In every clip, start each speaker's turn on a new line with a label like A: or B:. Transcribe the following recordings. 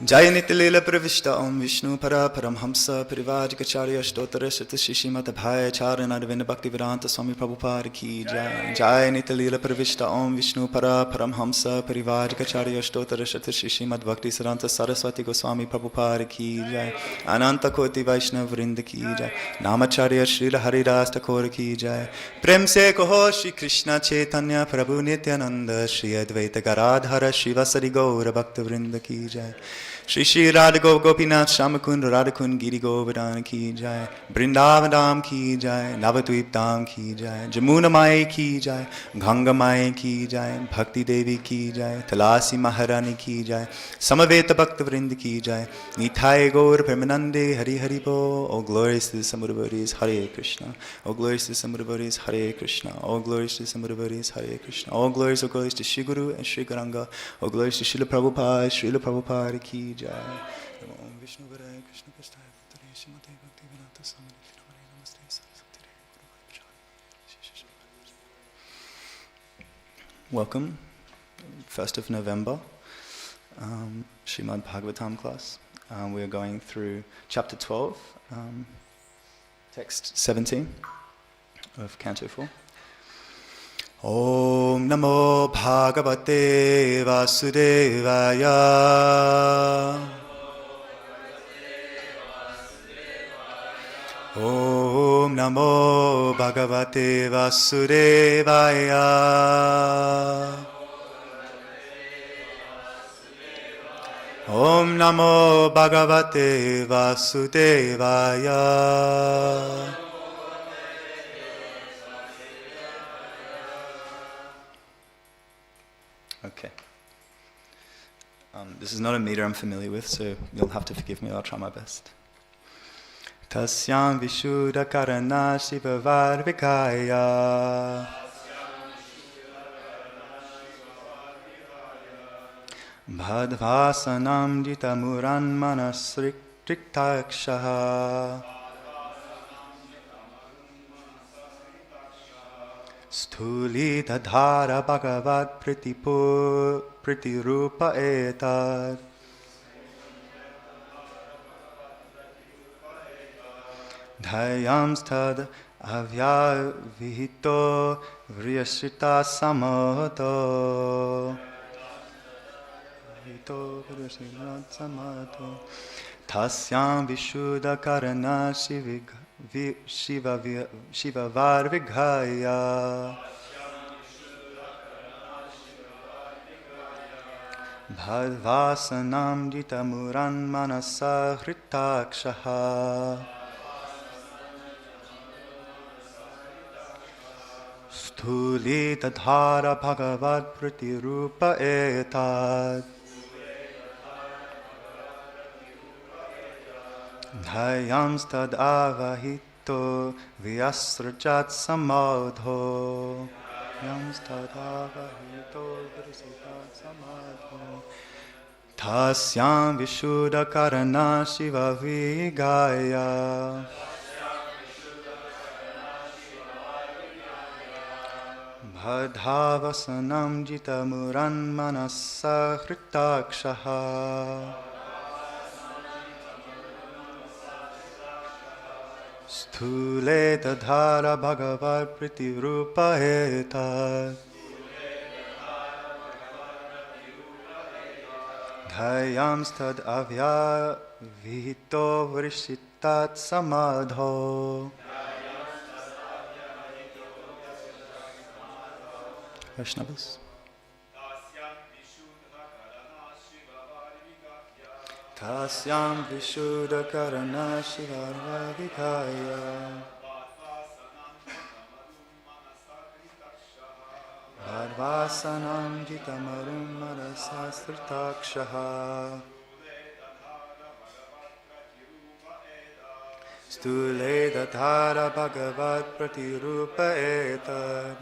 A: Jai Nitilila Pravishta Om Vishnu Para Paramhamsa Parivajikacharya Stotara Shatashi Madhabhaya Charana Arvinda Bhaktivedanta Swami Prabhupada Ki Jai. Jai Nitilila Pravishta Om Vishnu Para Paramhamsa Parivajikacharya Stotara Shatashi Madhbhakti Saranta Saraswati Goswami Prabhupada Ki Jai. Ananta Koti Vaishnav Vrinda Ki Jai. Namacharya Srila Haridas Thakur Ki Jai. Prem Se Koho Shri Krishna Chaitanya Prabhu Nityananda Shri Advaita Garadhara Shivasari Gaura Bhakta Vrinda Ki Jai. Shri Shri Radha Gopinath Shamakund Radhakund Giri Govardhan Ki Jai. Brindavadam Ki Jai. Navadvip Dham Ki Jai. Jamuna Mai Ki Jai. Ganga Mai Ki Jai. Bhakti Devi Ki Jai. Talasi Maharani Ki Jai. Samaveta Bhakta Vrind Ki Jai. Nitai Gaur Premanande Hari Hari Bo. All glories to the Samudavaris Hare Krishna. All glories to the Samudavaris Hare Krishna. All glories to the Samudavaris Hare Krishna. All glories to Shri Guru and Shri Garanga. All glories to Srila Prabhupada. Srila Prabhupada Ki Jai. Om Vishnu Varaya Krishna Prasthaya Bhattare Srimate Bhaktivedanta Swami Nityanamani Namaste Saraswati Devi. Welcome, 1st of November, Srimad Bhagavatam class. We are going through chapter 12, text 17 of Canto 4. Om Namo Bhagavate Vasudevaya. Om Namo Bhagavate Vasudevaya. Om Namo Bhagavate Vasudevaya. Okay. This is not a meter I'm familiar with, so you'll have to forgive me. I'll try my best. Tasyam Vishuddha Karana Shiva Varvikaya. Bhadvasanam Jitamuran Manasriktakshaha. Sthuli Dhara Bhagavad Priti Rupa Etad. Dhayamstad Avya Vihito Vriyashrita Samoto. Tasyam Vishuddha Karana Shiva Varvighaya. Bhadvasanam Jitamuran Manasa Hritakshaha. Sthuli Dhara Bhagavad Priti Rupa Etad. Dhayamstad avahito vyasrajat samadho. Yamstad avahito vyasrajat samadho. Tasyam Vishuddha Karana Shiva Vigaya. Bhadhavasanam Jitamuran Manasa Hritakshaha. Sthule Dhara Bhagavad Priti Rupa Etad. Dhayamstad Avya Vihito Vrishitat Samadho. Vaishnavas. Tasyam Vishuddha Karana Shiva Varvikaya. Bhadvasanam Jitamarum Manasasritakshaha. Stule Dhara Bhagavad Pratirupa Etad.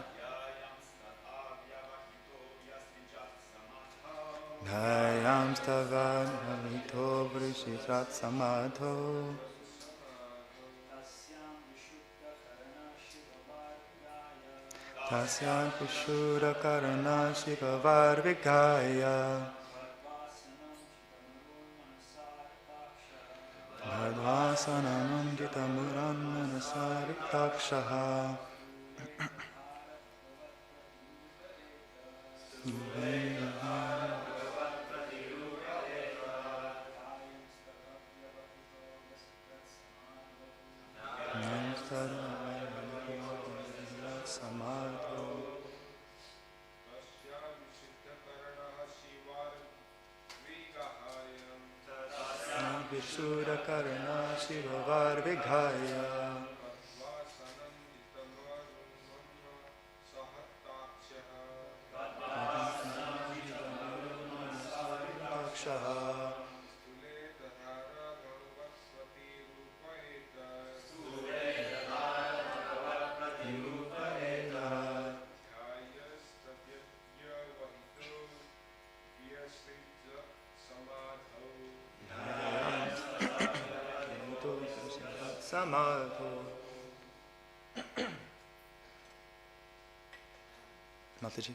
A: Dhayam Stavad Bhavito Vrishitrat Samadho. Tasyam Vishuddha Karana Shiva Varvikaya. Bhadvasanam Jitamuran Manasaritakshaha Samadho Vishuddhakarana Shivavar Vighaya Takshaha Samadho. Mataji.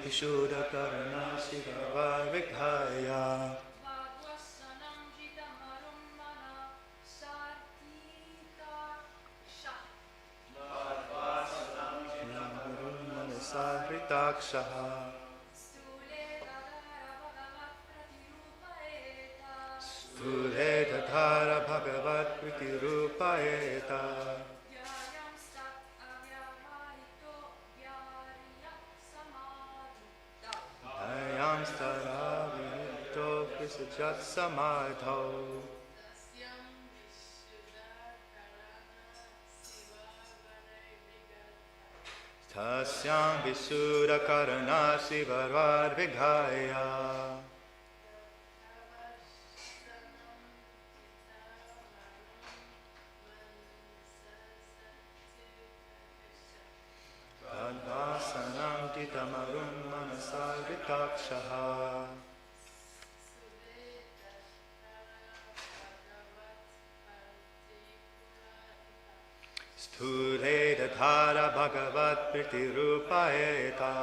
A: Vishuddhakarana Shivavar Vighaya Manasaritakshaha Stule Tathara Bhagavat Pritirupaeta Ayam Staravito Visajat Samadho Tasyam Vishuddhakarana Shivavar Vighaya Advasanam Jitamarun Manasaritakshaha Stule Dadhara Bhagavat Pritirupaeta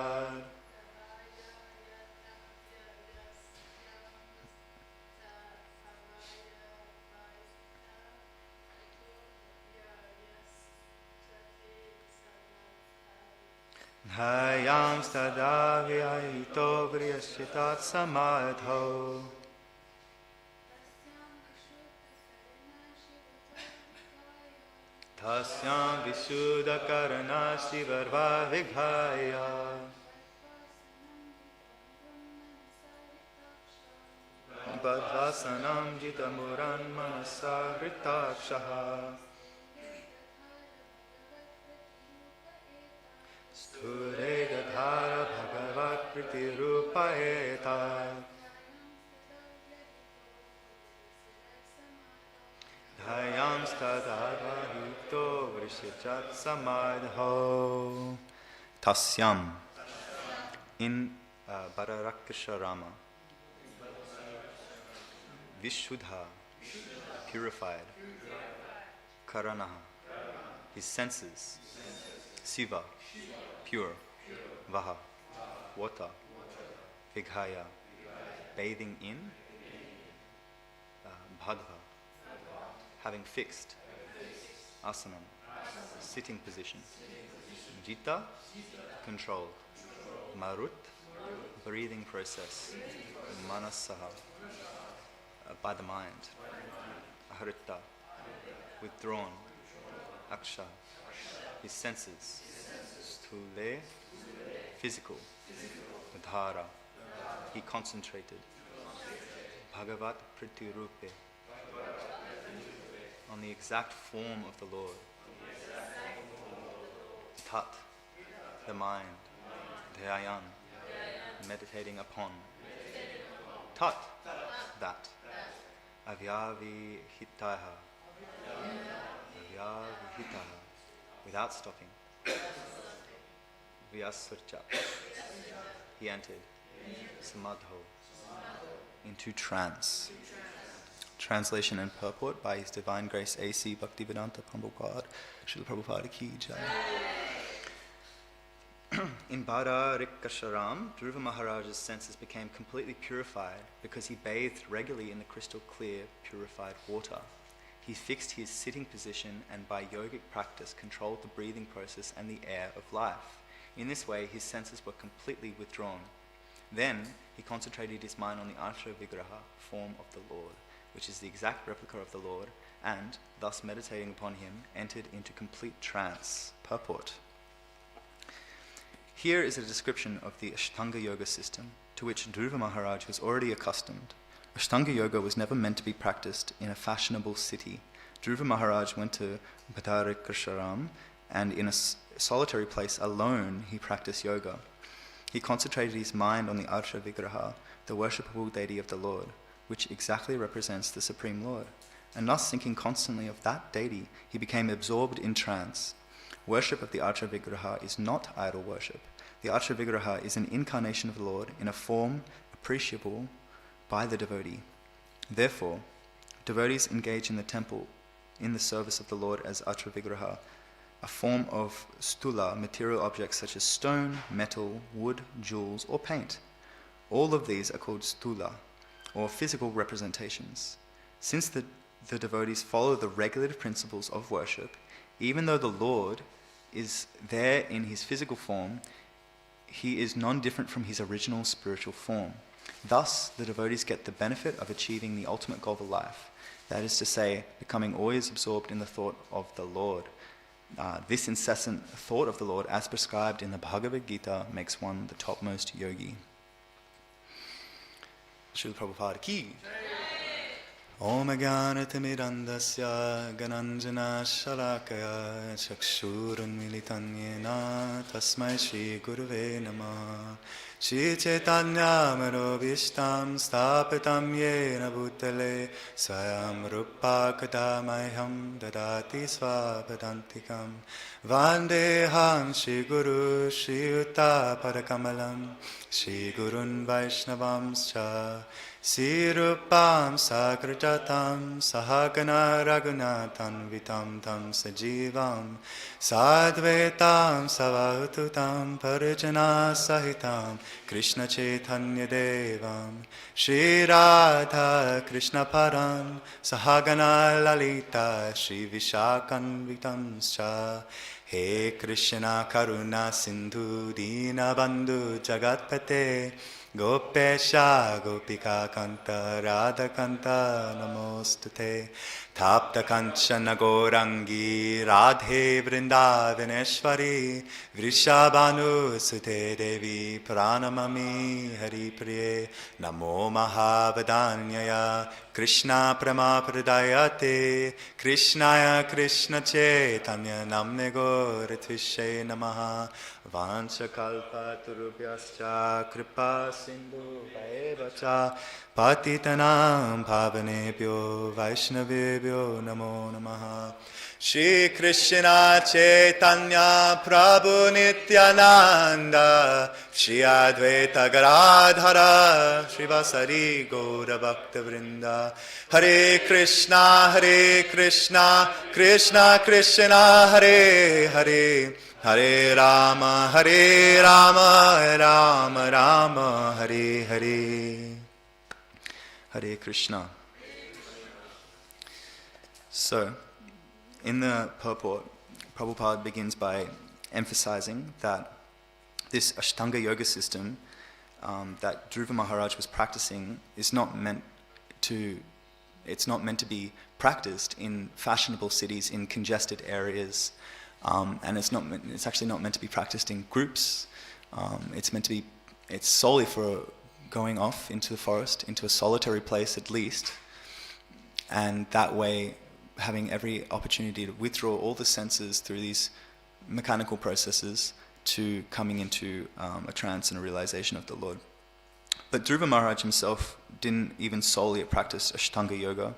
A: Hayam Stadavyayito Vriyashitat Samadho Tasyam Vishuddhakarana Shivarva Vighaya Bhadvasanam Jitamuran Manasaritakshaha Sthure Dadhara Bhagavat Pritirupaeta Dhayam Stadavahito Vrishichat Samadho Tasyam in Bhararakasha Rama Vishuddha purified Karanaha his senses Siva pure Vaha water Vighaya bathing in Bhadva having fixed asanam sitting position Jita control Marut breathing process Manasaha by the mind Aharita withdrawn Aksha his senses Stule physical Dhara he concentrated Bhagavat Pritirupe on the exact form of the Lord Tat the mind Dhyayan meditating upon Tat that Avyavihitaha without stopping Vyasarcha he entered Samadho into trance. Translation and purport by His Divine Grace A.C. Bhaktivedanta Prabhupada Srila Prabhupada Ki Jai. In Bhadarikasharam, Dhruva Maharaj's senses became completely purified because he bathed regularly in the crystal clear, purified water. He fixed his sitting position and by yogic practice controlled the breathing process and the air of life. In this way, his senses were completely withdrawn. Then, he concentrated his mind on the Archa Vigraha, form of the Lord, which is the exact replica of the Lord, and, thus meditating upon him, entered into complete trance. Purport. Here is a description of the Ashtanga Yoga system, to which Dhruva Maharaj was already accustomed. Ashtanga Yoga was never meant to be practiced in a fashionable city. Dhruva Maharaj went to Bhadarikasharam, and in a solitary place alone he practiced yoga. He concentrated his mind on the Archa Vigraha, the worshipable deity of the Lord, which exactly represents the Supreme Lord. And thus thinking constantly of that deity, he became absorbed in trance. Worship of the Archa Vigraha is not idol worship. The Archa Vigraha is an incarnation of the Lord in a form appreciable by the devotee. Therefore, devotees engage in the temple in the service of the Lord as Archa Vigraha, a form of stula, material objects such as stone, metal, wood, jewels, or paint. All of these are called stula, or physical representations. Since the devotees follow the regulative principles of worship, even though the Lord is there in his physical form, he is non-different from his original spiritual form. Thus, the devotees get the benefit of achieving the ultimate goal of life, that is to say, becoming always absorbed in the thought of the Lord. This incessant thought of the Lord, as prescribed in the Bhagavad Gita, makes one the topmost yogi. Srila Prabhupada ki. Om Jnanatirmirandasya Gananjana Shalakaya Chakshurunmilitan Yena Tasmai Shri Gurave Namah Shri Chaitanya Manobhishtam Sthapitam Yena Bhutale Swayam Rupa Kadamahyam Dadati Svapadantikam Vandeham Shri Guru Shri Yuta Padakamalam Shri Gurun Vaishnavamscha Sri Rupam Sakrajatam Sahagana Raghunatham Vitam Tam Sajivam Sadvetam Savahututam Parijana Sahitam Krishna Chaitanya Devam Shri Radha Krishna Param Sahagana Lalita Shri Vishakan Vitamscha He Krishna Karuna Sindhu Dina Bandhu Jagatpate Gopesha Gopika Kanta Radha Kanta Namostute Tapta Kanchana Gorangi Radhe Vrindavaneshwari Vrishabhanu Sute Devi Pranamami Hari Priye Namo Mahavadanyaya Krishna Prama Pradayate Krishnaya Krishna Chaitanya Namne Goratvishe Namaha Vanchakalpa Turubhyascha Kripa Sindhu Vaevacha Patitanam Bhavanebhyo Vaishnavebhyo Namo Namaha Shri Krishna Chaitanya Prabhu Nityananda Shri Advaita Gadadhara Shri Vasari Gaura Bhakta Vrinda Hare Krishna Krishna Krishna Hare Hare Hare Rama Rama Rama Hare Hare Hare Krishna. So, in the purport, Prabhupada begins by emphasizing that this Ashtanga Yoga system that Dhruva Maharaj was practicing is not meant to be practiced in fashionable cities, in congested areas, and it's actually not meant to be practiced in groups. It's solely for going off into the forest, into a solitary place at least, and that way having every opportunity to withdraw all the senses through these mechanical processes to coming into a trance and a realization of the Lord. But Dhruva Maharaj himself didn't even solely practice Ashtanga Yoga.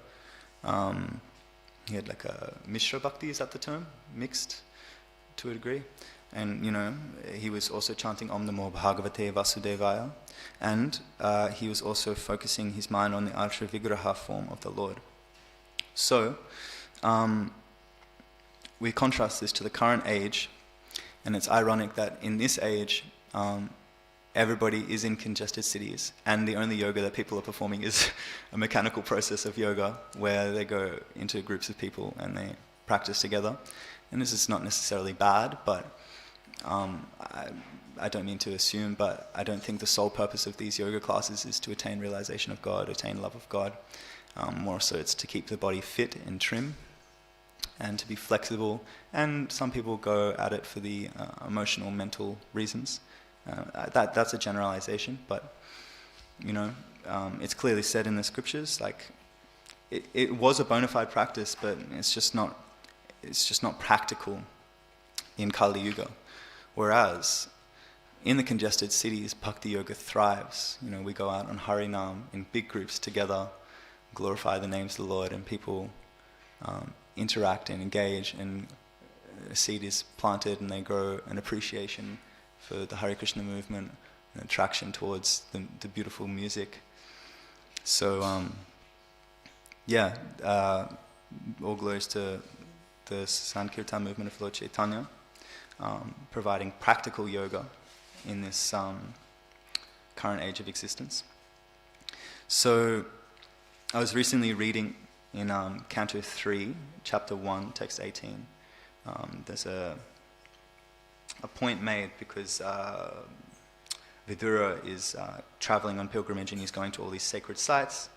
A: He had like a Mishra Bhakti, is that the term? Mixed to a degree. And, he was also chanting Om Namo Bhagavate Vasudevaya. And he was also focusing his mind on the Archa Vigraha form of the Lord. So, we contrast this to the current age, and it's ironic that in this age, everybody is in congested cities, and the only yoga that people are performing is a mechanical process of yoga where they go into groups of people and they practice together. And this is not necessarily bad, but I don't mean to assume, but I don't think the sole purpose of these yoga classes is to attain realization of God, attain love of God. More so it's to keep the body fit and trim and to be flexible. And some people go at it for the emotional, mental reasons. That's a generalization, but it's clearly said in the scriptures, like it was a bona fide practice, but it's just not practical in Kali Yuga. Whereas in the congested cities, Bhakti Yoga thrives. We go out on Harinam in big groups together, glorify the names of the Lord, and people interact and engage, and a seed is planted and they grow an appreciation for the Hare Krishna movement, an attraction towards the beautiful music. So, all glories to the Sankirtan movement of Lord Chaitanya, providing practical yoga in this current age of existence. So, I was recently reading in Canto 3, Chapter 1, Text 18. There's a point made because Vidura is traveling on pilgrimage and he's going to all these sacred sites,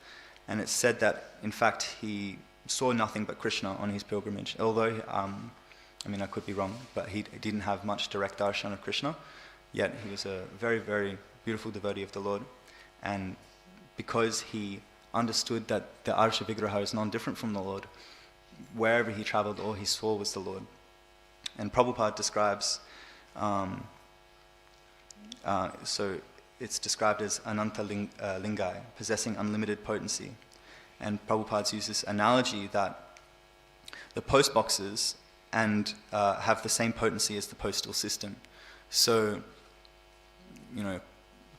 A: and it's said that in fact he saw nothing but Krishna on his pilgrimage, although I could be wrong, but he didn't have much direct darshan of Krishna, yet he was a very, very beautiful devotee of the Lord. And because he understood that the Arsha Vigraha is non-different from the Lord, wherever he traveled, all he saw was the Lord. And Prabhupada describes, so it's described as Ananta Lingai, possessing unlimited potency. And Prabhupada uses this analogy that the post boxes have the same potency as the postal system. So,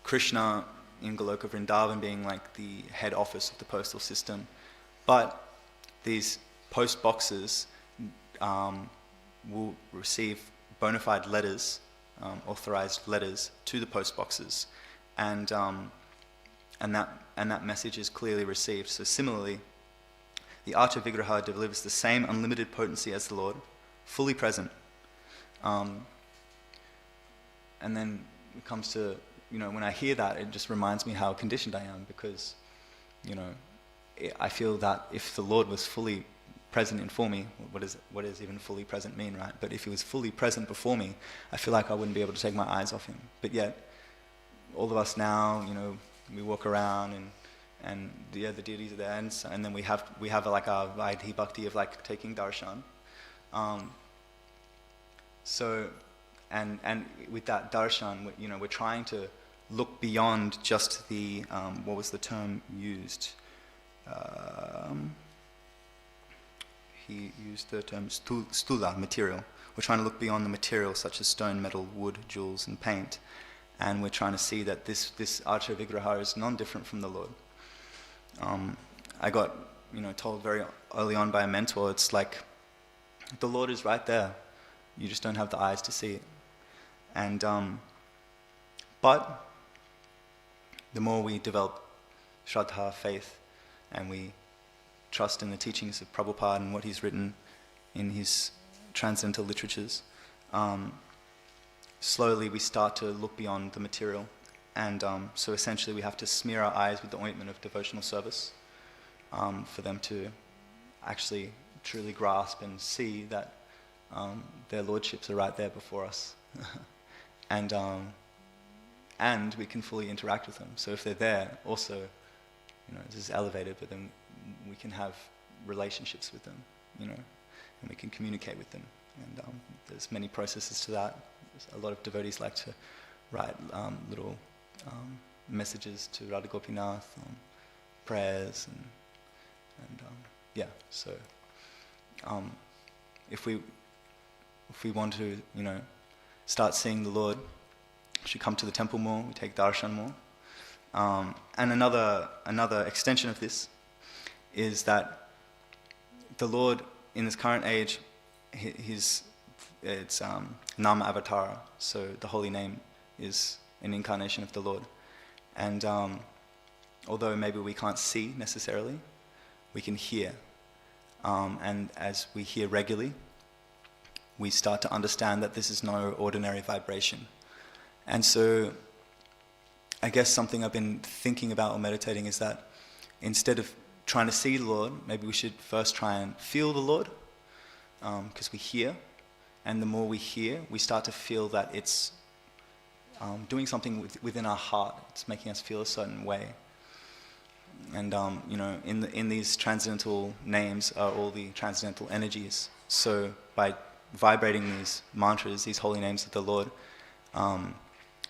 A: Krishna in Goloka Vrindavan being like the head office of the postal system, but these post boxes will receive bona fide letters, authorized letters to the post boxes, and that message is clearly received. So similarly, the Archa Vigraha delivers the same unlimited potency as the Lord, fully present. And then it comes to, when I hear that, it just reminds me how conditioned I am, because, I feel that if the Lord was fully present for me, what does even fully present mean, right? But if he was fully present before me, I feel like I wouldn't be able to take my eyes off him. But yet, all of us now, we walk around and the deities are there, and then we have like our Vaidhi Bhakti of like taking darshan. So, and with that darshan, we're trying to look beyond just the, what was the term used? He used the term stula, material. We're trying to look beyond the material, such as stone, metal, wood, jewels, and paint. And we're trying to see that this Archa Vigraha is non-different from the Lord. I got, told very early on by a mentor, it's like, the Lord is right there. You just don't have the eyes to see it. And, but the more we develop Shraddha, faith, and we trust in the teachings of Prabhupada and what he's written in his transcendental literatures, slowly we start to look beyond the material. And so essentially we have to smear our eyes with the ointment of devotional service for them to actually truly grasp and see that their lordships are right there before us. And we can fully interact with them. So if they're there, also, this is elevated, but then we can have relationships with them, and we can communicate with them. And there's many processes to that. A lot of devotees like to write little messages to Radha Gopinath, prayers, So if we want to, start seeing the Lord, we should come to the temple more. We take darshan more. And another extension of this is that the Lord in this current age, it's Nama Avatara, so the holy name is an incarnation of the Lord. And although maybe we can't see necessarily, we can hear. And as we hear regularly, we start to understand that this is no ordinary vibration. And so I guess something I've been thinking about or meditating is that instead of trying to see the Lord, maybe we should first try and feel the Lord, because we hear. And the more we hear, we start to feel that it's doing something within our heart. It's making us feel a certain way. And in these transcendental names are all the transcendental energies. So by vibrating these mantras, these holy names of the Lord,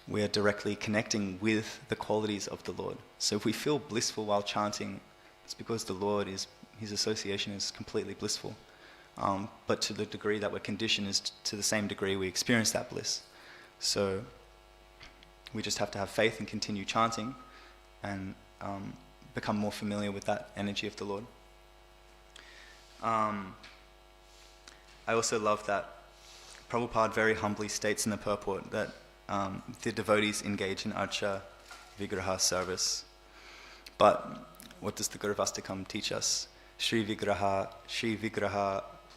A: we are directly connecting with the qualities of the Lord. So if we feel blissful while chanting, it's because the Lord his association is completely blissful. But to the degree that we're conditioned is to the same degree we experience that bliss. So we just have to have faith and continue chanting and become more familiar with that energy of the Lord. I also love that Prabhupada very humbly states in the purport that the devotees engage in Archa Vigraha service. But what does the Gurvastakam teach us? Shri Vigraha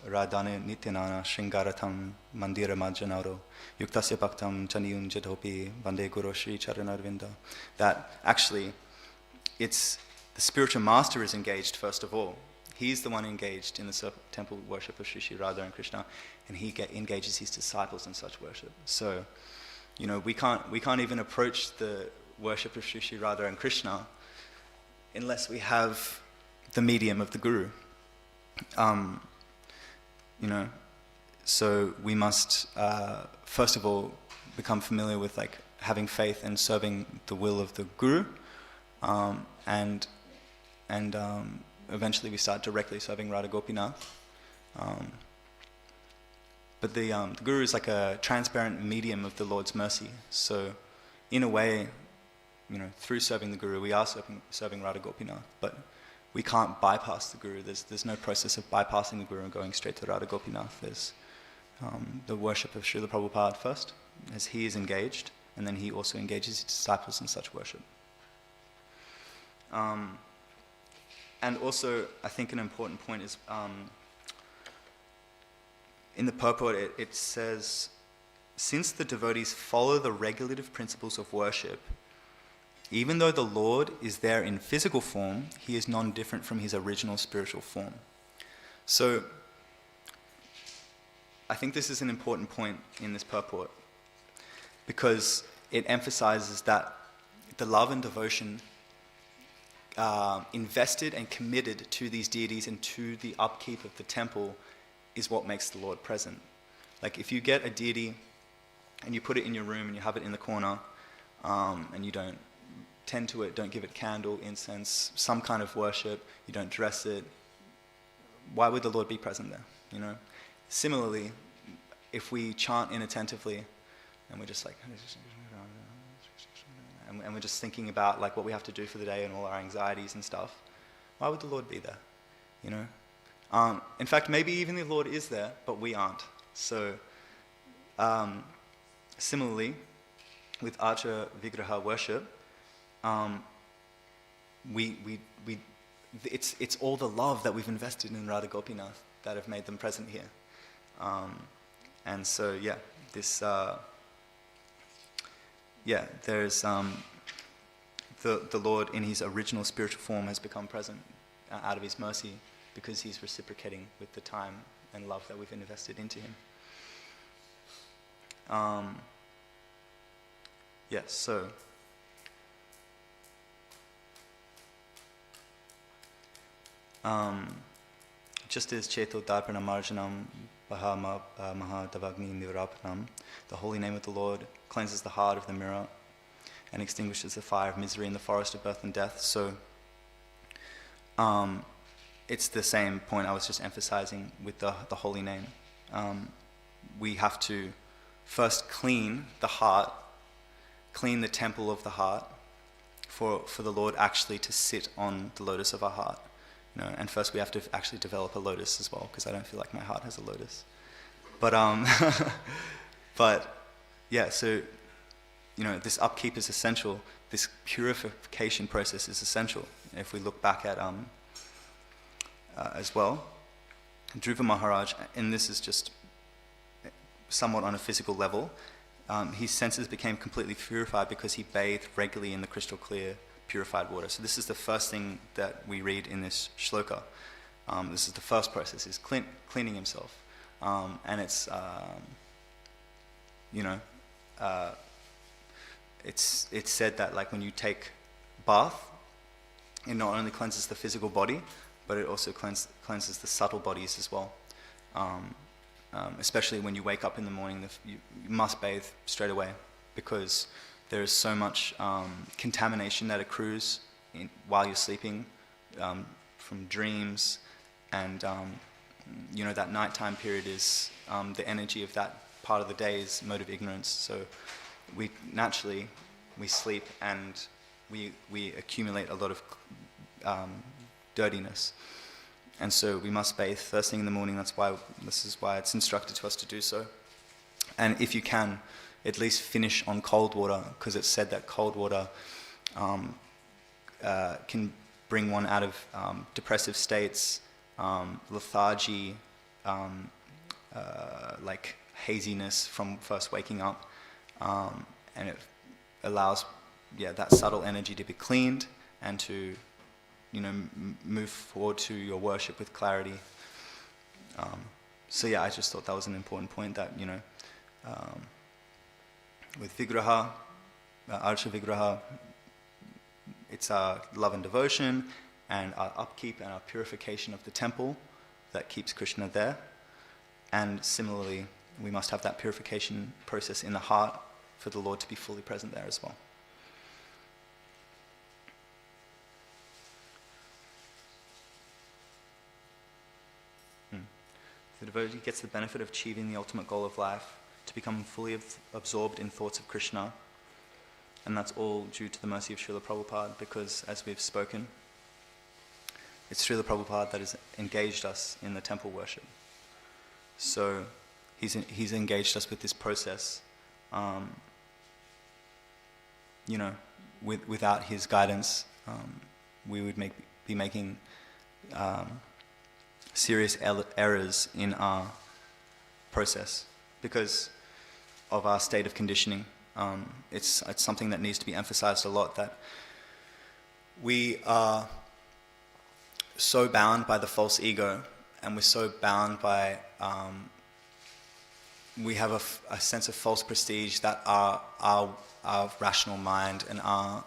A: Radhane Nityanana Shringaratam Mandira Majjanaro Yuktasya Bhaktam Chaniyun Jadhopi Vande Guru Shri Charanarvinda. That actually it's the spiritual master is engaged first of all. He's the one engaged in the temple worship of Shri Shri Radha and Krishna, and he engages his disciples in such worship. So, we can't even approach the worship of Shri Shri Radha and Krishna unless we have the medium of the Guru. So we must first of all become familiar with having faith and serving the will of the Guru, and eventually we start directly serving Radha Gopinath. But the Guru is like a transparent medium of the Lord's mercy. So in a way, through serving the Guru, we are serving Radha Gopinath, but we can't bypass the Guru. There's no process of bypassing the Guru and going straight to Radha Gopinath. There's the worship of Srila Prabhupada first, as he is engaged, and then he also engages his disciples in such worship. And also, I think an important point is, in the purport it says, since the devotees follow the regulative principles of worship, even though the Lord is there in physical form, he is non-different from his original spiritual form. So, I think this is an important point in this purport, because it emphasizes that the love and devotion invested and committed to these deities and to the upkeep of the temple is what makes the Lord present. Like if you get a deity and you put it in your room and you have it in the corner, and you don't tend to it, don't give it candle, incense, some kind of worship, you don't dress it, why would the Lord be present there? Similarly, if we chant inattentively and we're just and we're just thinking about what we have to do for the day and all our anxieties and stuff, why would the Lord be there? In fact, maybe even the Lord is there, but we aren't. So, similarly, with Archa Vigraha worship, it's all the love that we've invested in Radha Gopinath that have made them present here. And so, there's the Lord in his original spiritual form has become present out of his mercy, because he's reciprocating with the time and love that we've invested into him. Just as Cheto Darpana Marjanam Mahadavagni Nivrapanam, the holy name of the Lord cleanses the heart of the mirror and extinguishes the fire of misery in the forest of birth and death. So, it's the same point I was just emphasizing with the holy name. We have to first clean the heart, clean the temple of the heart, for the Lord actually to sit on the lotus of our heart. And first we have to actually develop a lotus as well, because I don't feel like my heart has a lotus. But so this upkeep is essential. This purification process is essential. If we look back at as well, Dhruva Maharaj, and this is just somewhat on a physical level, his senses became completely purified because he bathed regularly in the crystal clear, purified water. So this is the first thing that we read in this shloka. This is the first process, is cleaning himself. And it's, it's said that like when you take bath, it not only cleanses the physical body, but it also cleanses the subtle bodies as well. Especially when you wake up in the morning, you must bathe straight away, because there is so much contamination that accrues while you're sleeping, from dreams, and that nighttime period is the energy of that part of the day is mode of ignorance. So we sleep and we accumulate a lot of dirtiness, and so we must bathe first thing in the morning. This is why it's instructed to us to do so. And if you can, at least finish on cold water, because it's said that cold water can bring one out of depressive states, lethargy, like haziness from first waking up, and it allows that subtle energy to be cleaned and to move forward to your worship with clarity. So I just thought that was an important point, that with Vigraha, Archa Vigraha, it's our love and devotion and our upkeep and our purification of the temple that keeps Krishna there. And similarly, we must have that purification process in the heart for the Lord to be fully present there as well. The devotee gets the benefit of achieving the ultimate goal of life, to become fully absorbed in thoughts of Krishna. And that's all due to the mercy of Srila Prabhupada, because as we've spoken, it's Srila Prabhupada that has engaged us in the temple worship. So he's engaged us with this process. Without his guidance, we would be making serious errors in our process because of our state of conditioning. It's something that needs to be emphasized a lot, that we are so bound by the false ego, and we're so bound by we have a sense of false prestige that our rational mind and our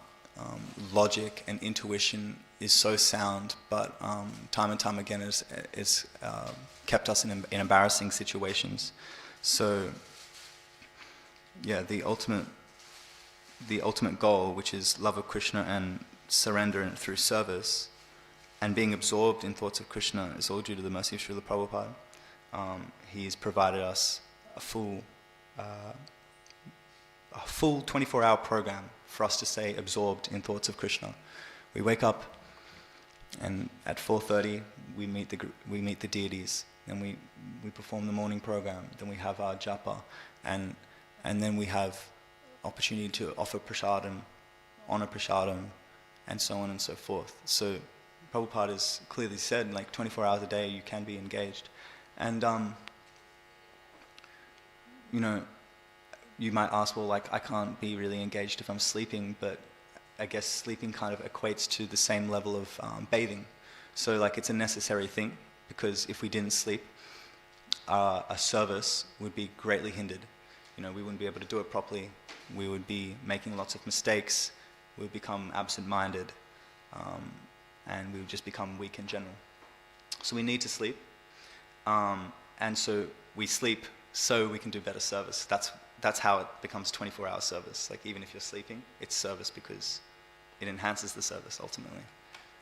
A: logic and intuition is so sound, but time and time again is kept us in embarrassing situations. So the ultimate goal, which is love of Krishna and surrender through service and being absorbed in thoughts of Krishna, is all due to the mercy of Srila Prabhupada. He's provided us a full 24-hour program for us to stay absorbed in thoughts of Krishna. We wake up, and at 4:30 we meet the deities. Then we perform the morning program. Then we have our japa, and then we have opportunity to offer prasadam, honor prasadam, and so on and so forth. So Prabhupada has clearly said, like 24 hours a day you can be engaged. And you might ask, well, like, I can't be really engaged if I'm sleeping, but I guess sleeping kind of equates to the same level of bathing. So like it's a necessary thing, because if we didn't sleep, our service would be greatly hindered. We wouldn't be able to do it properly. We would be making lots of mistakes. We would become absent-minded, and we would just become weak in general. So we need to sleep, and so we sleep so we can do better service. That's how it becomes 24-hour service. Like even if you're sleeping, it's service because it enhances the service ultimately.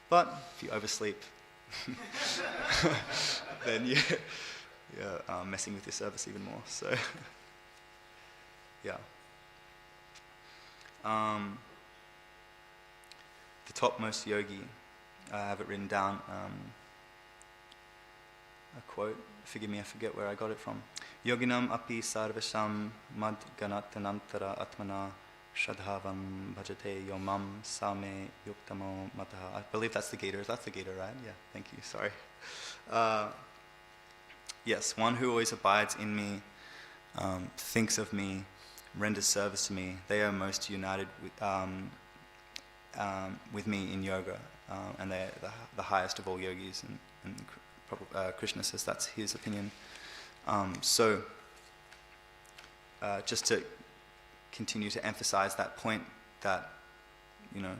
A: But if you oversleep, then you're messing with your service even more. So yeah. The topmost yogi, I have it written down, a quote, forgive me, I forget where I got it from. Yoginam api sarvasham mad ganatanantara atmana Shadhavam bhajate yomam same yuktamo mataha. I believe that's the Gita. That's the Gita, right? Yeah, thank you, sorry. Yes, one who always abides in me, thinks of me, renders service to me. They are most united with me in yoga, and they're the highest of all yogis, and Krishna says that's his opinion. So just to continue to emphasize that point, that, you know,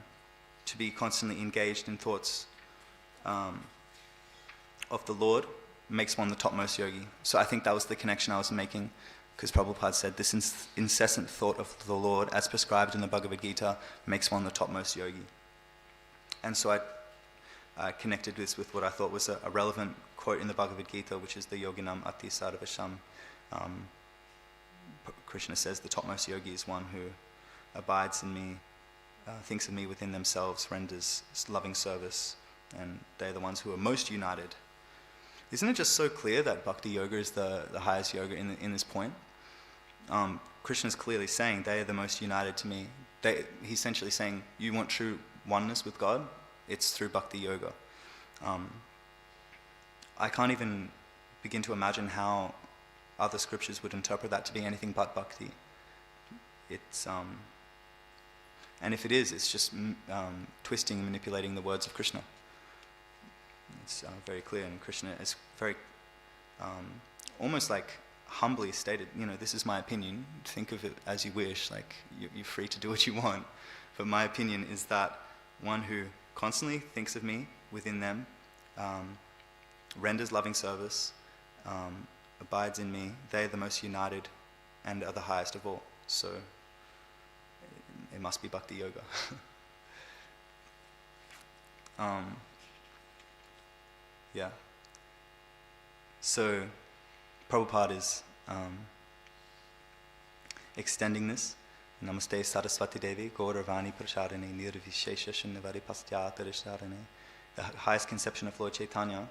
A: to be constantly engaged in thoughts of the Lord makes one the topmost yogi. So I think that was the connection I was making, because Prabhupada said this incessant thought of the Lord, as prescribed in the Bhagavad Gita, makes one the topmost yogi. And so I connected this with what I thought was a relevant quote in the Bhagavad Gita, which is the Yoginam Ati Sarvasham. Krishna says the topmost yogi is one who abides in me, thinks of me within themselves, renders loving service, and they're the ones who are most united. Isn't it just so clear that Bhakti Yoga is the highest yoga in this point? Krishna's clearly saying they are the most united to me. He's essentially saying, you want true oneness with God? It's through Bhakti Yoga. I can't even begin to imagine how other scriptures would interpret that to be anything but Bhakti. It's and if it is, it's just twisting and manipulating the words of Krishna. It's very clear, and Krishna is very almost like humbly stated, you know, this is my opinion, think of it as you wish, like you're free to do what you want, but my opinion is that one who constantly thinks of me within them, renders loving service, abides in me, they're the most united and are the highest of all. So it must be Bhakti Yoga. Yeah. So Prabhupada is extending this. Namaste Saraswati Devi, Gauravani Prashadane, Nirvishesha Shunyavadi Pastyatarisharane. The highest conception of Lord Chaitanya,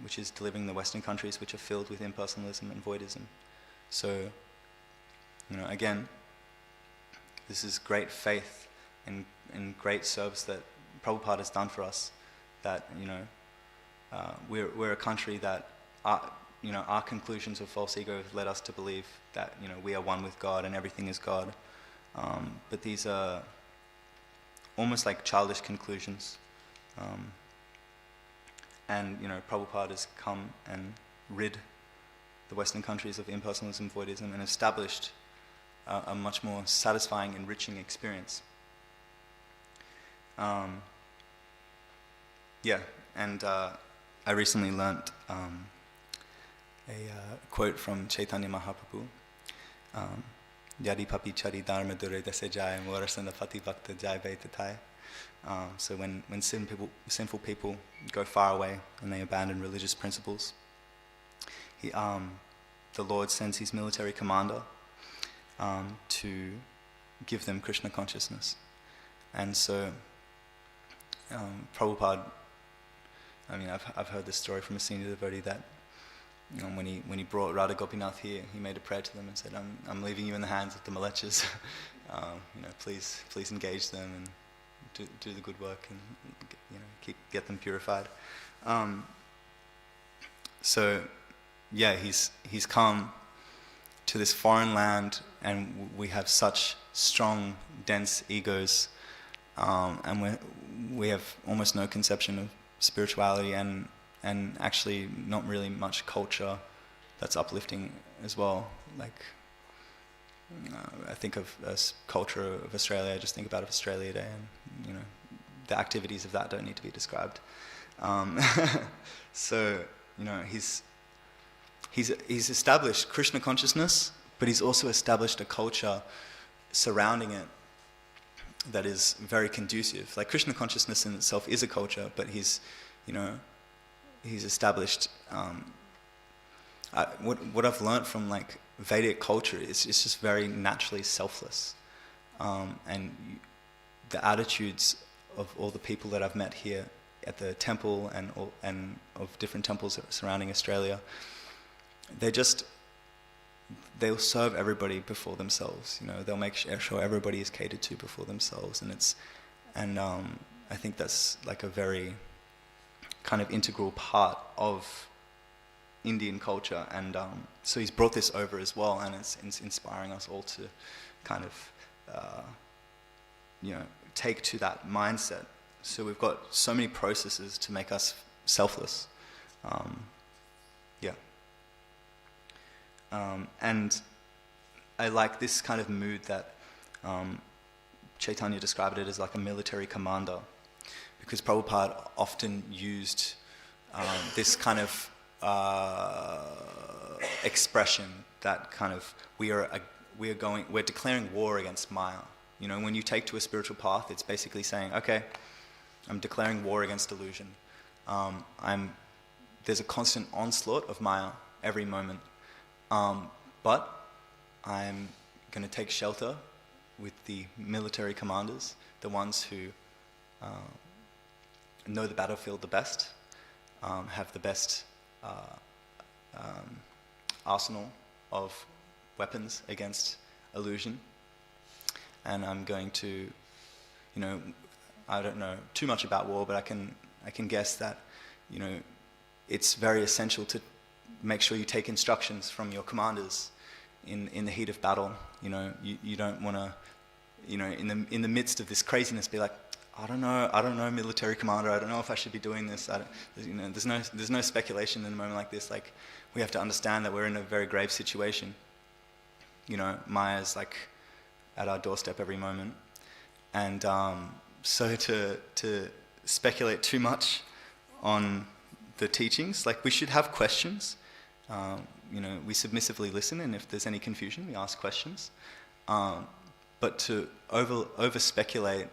A: which is delivering the Western countries which are filled with impersonalism and voidism. So, you know, again, this is great faith and great service that Prabhupada has done for us. That, you know, we're a country that, our conclusions of false ego have led us to believe that, you know, we are one with God and everything is God. But these are almost like childish conclusions. And, you know, Prabhupada has come and rid the Western countries of impersonalism, voidism, and established a much more satisfying, enriching experience. Yeah, and I recently learnt a quote from Chaitanya Mahaprabhu. Yadi papi chari dharma dure dase jai morasana pati bhakta jai vaitatai. So when sinful people go far away and they abandon religious principles, the Lord sends his military commander to give them Krishna consciousness. And so Prabhupada, I mean, I've heard this story from a senior devotee that when he brought Radha Gopinath here, he made a prayer to them and said, "I'm leaving you in the hands of the Malechas. You know, please engage them and do the good work and, you know, get them purified." So yeah, he's come to this foreign land, and we have such strong, dense egos, and we have almost no conception of spirituality, and actually not really much culture that's uplifting as well. Like, I think of culture of Australia, I just think about Australia Day, and, you know, the activities of that don't need to be described. So, you know, he's established Krishna consciousness, but he's also established a culture surrounding it that is very conducive. Like, Krishna consciousness in itself is a culture, but he's established. What I've learned from, like, Vedic culture is it's just very naturally selfless, and the attitudes of all the people that I've met here at the temple and of different temples surrounding Australia, they'll serve everybody before themselves. You know, they'll make sure everybody is catered to before themselves, and I think that's like a very kind of integral part of Indian culture, and so he's brought this over as well, and it's inspiring us all to kind of take to that mindset. So we've got so many processes to make us selfless. And I like this kind of mood that Chaitanya described it as like a military commander, because Prabhupada often used this kind of expression that kind of we're declaring war against Maya. You know, when you take to a spiritual path, it's basically saying, okay, I'm declaring war against illusion. There's a constant onslaught of Maya every moment, but I'm going to take shelter with the military commanders, the ones who know the battlefield the best, have the best arsenal of weapons against illusion. And I'm going to, I don't know too much about war, but I can guess that, it's very essential to make sure you take instructions from your commanders in the heat of battle. You don't want to, in the midst of this craziness, be like, I don't know, military commander, I don't know if I should be doing this. There's no speculation in a moment like this. Like, we have to understand that we're in a very grave situation. Maya's like at our doorstep every moment, and so to speculate too much on the teachings, like, we should have questions. We submissively listen, and if there's any confusion, we ask questions. But to over speculate,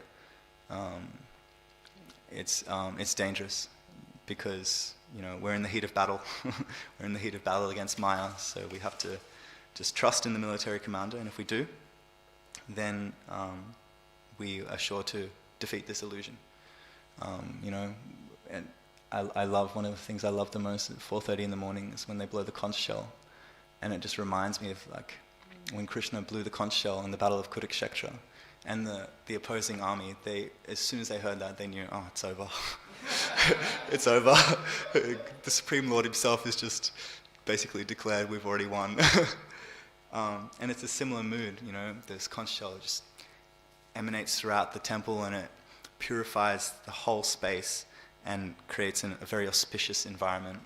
A: it's dangerous, because we're in the heat of battle. We're in the heat of battle against Maya, so we have to just trust in the military commander, and if we do, then we are sure to defeat this illusion. And I love, one of the things I love the most at 4:30 in the morning is when they blow the conch shell, and it just reminds me of like when Krishna blew the conch shell in the Battle of Kurukshetra, and the opposing army, as soon as they heard that, they knew, oh, it's over. It's over. The Supreme Lord himself has just basically declared we've already won. And it's a similar mood, this conch shell just emanates throughout the temple, and it purifies the whole space and creates a very auspicious environment.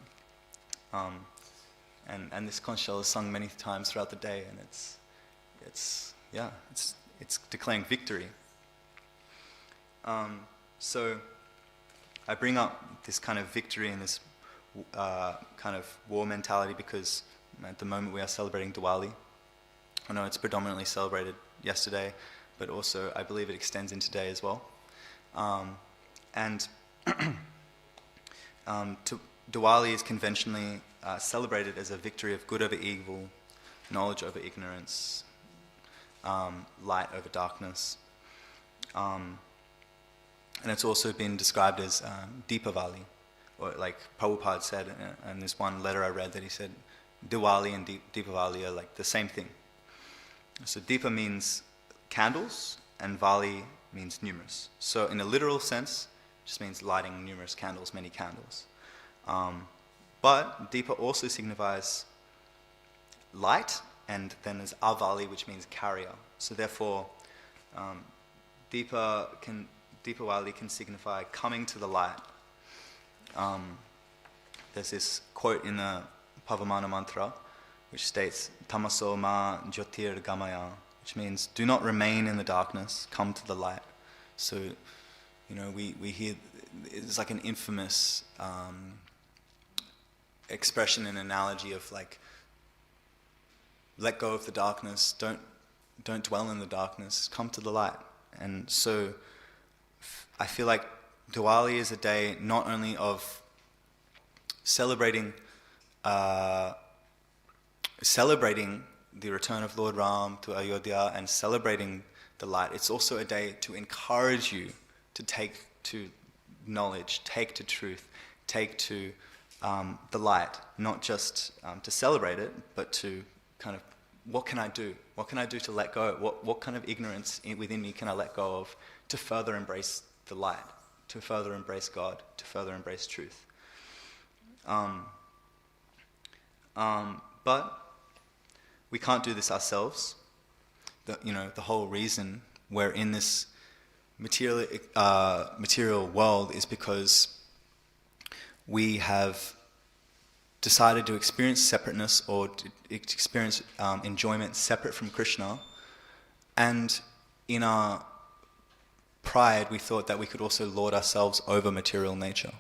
A: And this conch shell is sung many times throughout the day, and it's declaring victory. So I bring up this kind of victory and this kind of war mentality because at the moment we are celebrating Diwali. I know it's predominantly celebrated yesterday, but also I believe it extends into today as well. Diwali is conventionally celebrated as a victory of good over evil, knowledge over ignorance, light over darkness. And it's also been described as Deepavali, or like Prabhupada said in this one letter I read, that he said Diwali and Deepavali are like the same thing. So Deepa means candles, and Vali means numerous. So in a literal sense, it just means lighting numerous candles, many candles. But Deepa also signifies light, and then there's Avali, which means carrier. So therefore, Deepavali can signify coming to the light. There's this quote in the Pavamana mantra, which states, Tamaso ma jyotir gamaya, which means, do not remain in the darkness, come to the light. So, we hear, it's like an infamous expression and analogy of like, let go of the darkness, don't dwell in the darkness, come to the light. And so I feel like Diwali is a day not only of celebrating the return of Lord Ram to Ayodhya and celebrating the light, it's also a day to encourage you to take to knowledge, take to truth, take to the light, not just to celebrate it, but to kind of what can I do? What can I do to let go? What kind of ignorance within me can I let go of to further embrace the light, to further embrace God, to further embrace truth? But we can't do this ourselves. The whole reason we're in this material world is because we have decided to experience separateness or to experience enjoyment separate from Krishna, and in our pride we thought that we could also lord ourselves over material nature.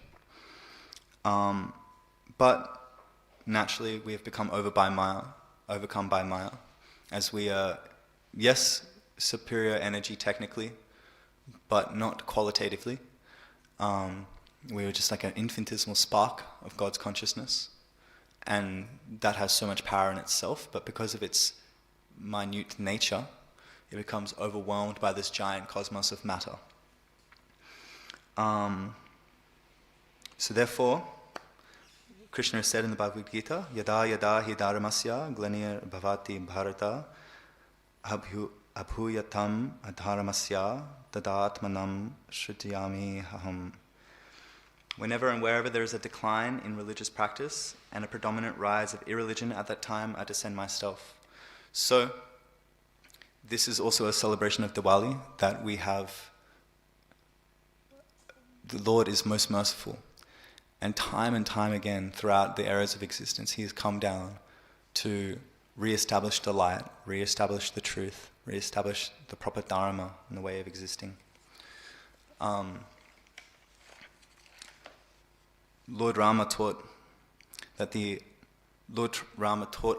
A: But naturally we have become overcome by Maya, as we are, yes, superior energy technically, but not qualitatively. We were just like an infinitesimal spark of God's consciousness, and that has so much power in itself, but because of its minute nature, it becomes overwhelmed by this giant cosmos of matter. So therefore, Krishna has said in the Bhagavad Gita, Yada yada hi dharmasya glanir bhavati bharata abhuyatam adharamasya tadatmanam shrutiyami aham. Whenever and wherever there is a decline in religious practice and a predominant rise of irreligion, at that time I descend myself. So, this is also a celebration of Diwali, that we have, the Lord is most merciful. And time again, throughout the eras of existence, He has come down to re-establish the light, re-establish the truth, re-establish the proper dharma and the way of existing. Lord Rama taught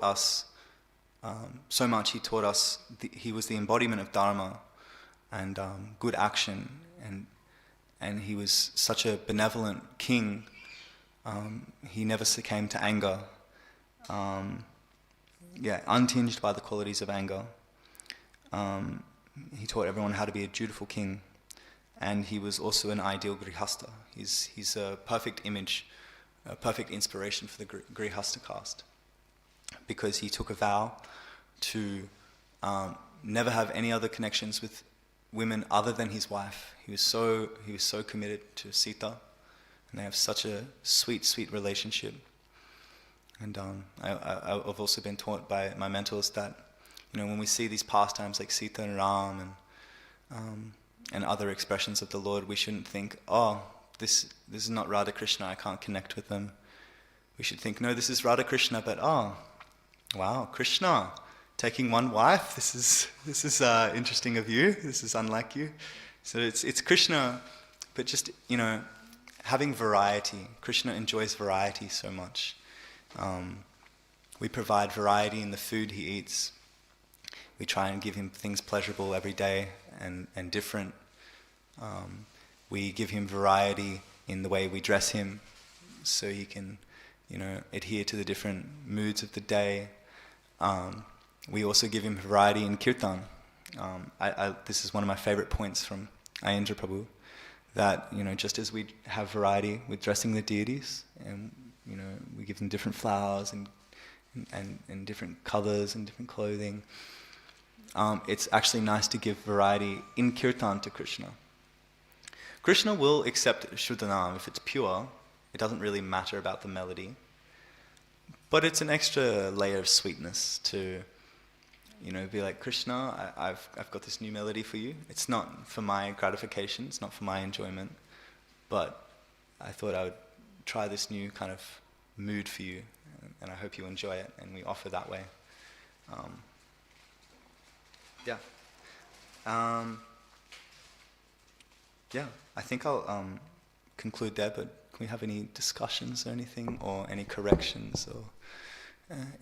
A: us so much. He taught us he was the embodiment of dharma and good action, and he was such a benevolent king. He never succumbed to anger, untinged by the qualities of anger. He taught everyone how to be a dutiful king, and he was also an ideal grihasta. He's a perfect image, a perfect inspiration for the grihasta caste, because he took a vow to never have any other connections with women other than his wife. He was so committed to Sita, and they have such a sweet relationship. And I've also been taught by my mentors that, when we see these pastimes like Sita and Ram and other expressions of the Lord, we shouldn't think, oh, this is not Radha Krishna, I can't connect with them. We should think, no, this is Radha Krishna, but wow, Krishna taking one wife, this is interesting of you, this is unlike you. So it's Krishna, but just, having variety. Krishna enjoys variety so much. We provide variety in the food he eats. We try and give him things pleasurable every day and different. We give him variety in the way we dress him, so he can, adhere to the different moods of the day. We also give him variety in kirtan. This is one of my favorite points from Ayendra Prabhu, that, just as we have variety with dressing the deities, and, we give them different flowers and different colors and different clothing, it's actually nice to give variety in kirtan to Krishna. Krishna will accept Shuddhanam if it's pure. It doesn't really matter about the melody. But it's an extra layer of sweetness to, be like, Krishna, I've got this new melody for you. It's not for my gratification, it's not for my enjoyment, but I thought I would try this new kind of mood for you, and I hope you enjoy it, and we offer that way. I think I'll conclude there, but can we have any discussions or anything, or any corrections, or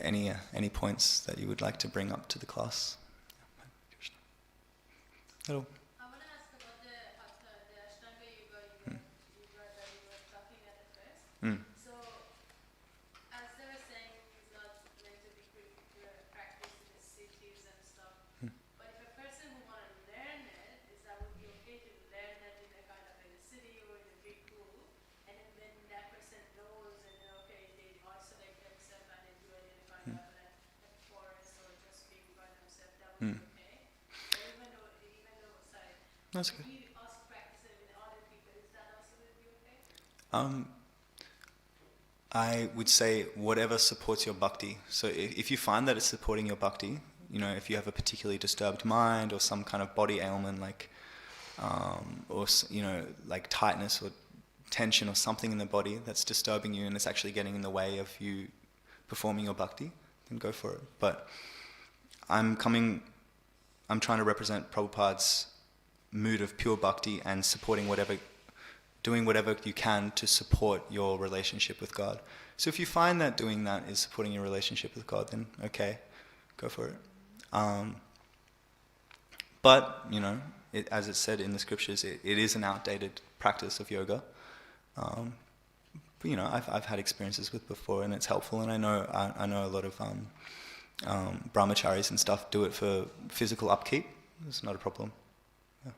A: any points that you would like to bring up to the class? Hello.
B: I want to ask about the Ashtanga Yoga you were talking at first. So, as they were saying, it's not meant to be practiced in the cities and stuff. But if a person who want to learn it, that would be okay to learn that in a kind of in a city or in a big pool, and then that person knows, and then okay, they isolate themselves and they do it in a kind of like a forest or just big
A: That's good.
B: We also practice it with other people. Is that also would be okay?
A: I would say whatever supports your bhakti. So if you find that it's supporting your bhakti, you know, if you have a particularly disturbed mind or some kind of body ailment like, or you know, like tightness or tension or something in the body that's disturbing you and it's actually getting in the way of you performing your bhakti, then go for it. But I'm trying to represent Prabhupada's mood of pure bhakti and doing whatever you can to support your relationship with God. So if you find that doing that is supporting your relationship with God, then okay, go for it. But, you know, as it's said in the scriptures, it is an outdated practice of yoga. But, you know, I've had experiences with before and it's helpful, and I know a lot of brahmacharis and stuff do it for physical upkeep. It's not a problem. Yeah.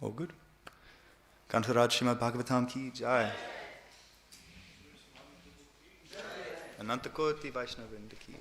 A: All good. Kantaraj Srimad Bhagavatam ki jai. Anantakoti Vaishnavrinda ki